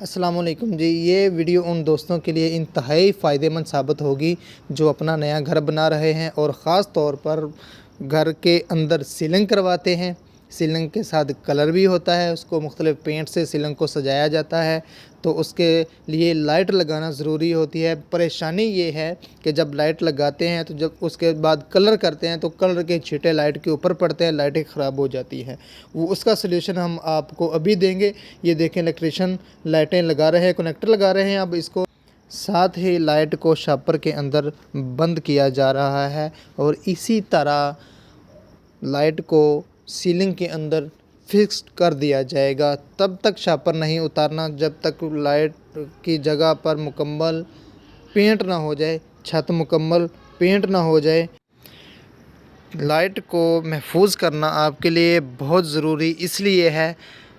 अस्सलाम वालेकुम जी। ये वीडियो उन दोस्तों के लिए इंतहाई फ़ायदेमंद साबित होगी जो अपना नया घर बना रहे हैं और ख़ास तौर पर घर के अंदर सीलिंग करवाते हैं। सीलिंग के साथ कलर भी होता है, उसको मुख्तलिफ़ पेंट से सीलिंग को सजाया जाता है, तो उसके लिए लाइट लगाना ज़रूरी होती है। परेशानी ये है कि जब लाइट लगाते हैं तो जब उसके बाद कलर करते हैं तो कलर के छींटे लाइट के ऊपर पड़ते हैं, लाइटें ख़राब हो जाती हैं। वो उसका सलूशन हम आपको अभी देंगे। ये देखें, इलेक्ट्रीशियन लाइटें लगा रहे हैं, कनेक्टर लगा रहे हैं। अब इसको साथ ही लाइट को शापर के अंदर बंद किया जा रहा है और इसी तरह लाइट को सीलिंग के अंदर फिक्स कर दिया जाएगा। तब तक शापर नहीं उतारना जब तक लाइट की जगह पर मुकम्मल पेंट ना हो जाए, छत मुकम्मल पेंट ना हो जाए। लाइट को महफूज करना आपके लिए बहुत ज़रूरी इसलिए है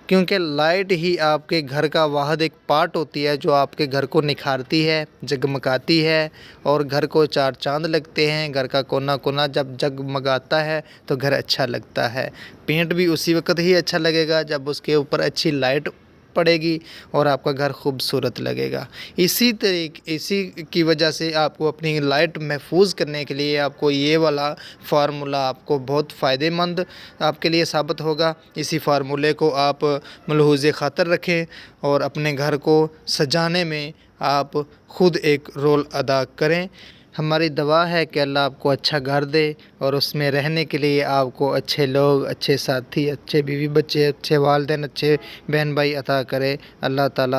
क्योंकि लाइट ही आपके घर का वाहिद एक पार्ट होती है जो आपके घर को निखारती है, जगमगाती है और घर को चार चांद लगते हैं। घर का कोना कोना जब जगमगाता है तो घर अच्छा लगता है। पेंट भी उसी वक्त ही अच्छा लगेगा जब उसके ऊपर अच्छी लाइट पड़ेगी और आपका घर खूबसूरत लगेगा। इसी की वजह से आपको अपनी लाइट महफूज करने के लिए आपको ये वाला फार्मूला आपको बहुत फ़ायदेमंद आपके लिए साबित होगा। इसी फार्मूले को आप मलहूज़ ख़ातर रखें और अपने घर को सजाने में आप ख़ुद एक रोल अदा करें। हमारी दुआ है कि अल्लाह आपको अच्छा घर दे और उसमें रहने के लिए आपको अच्छे लोग, अच्छे साथी, अच्छे बीवी बच्चे, अच्छे वालिदैन, अच्छे बहन भाई अता करे। अल्लाह ताला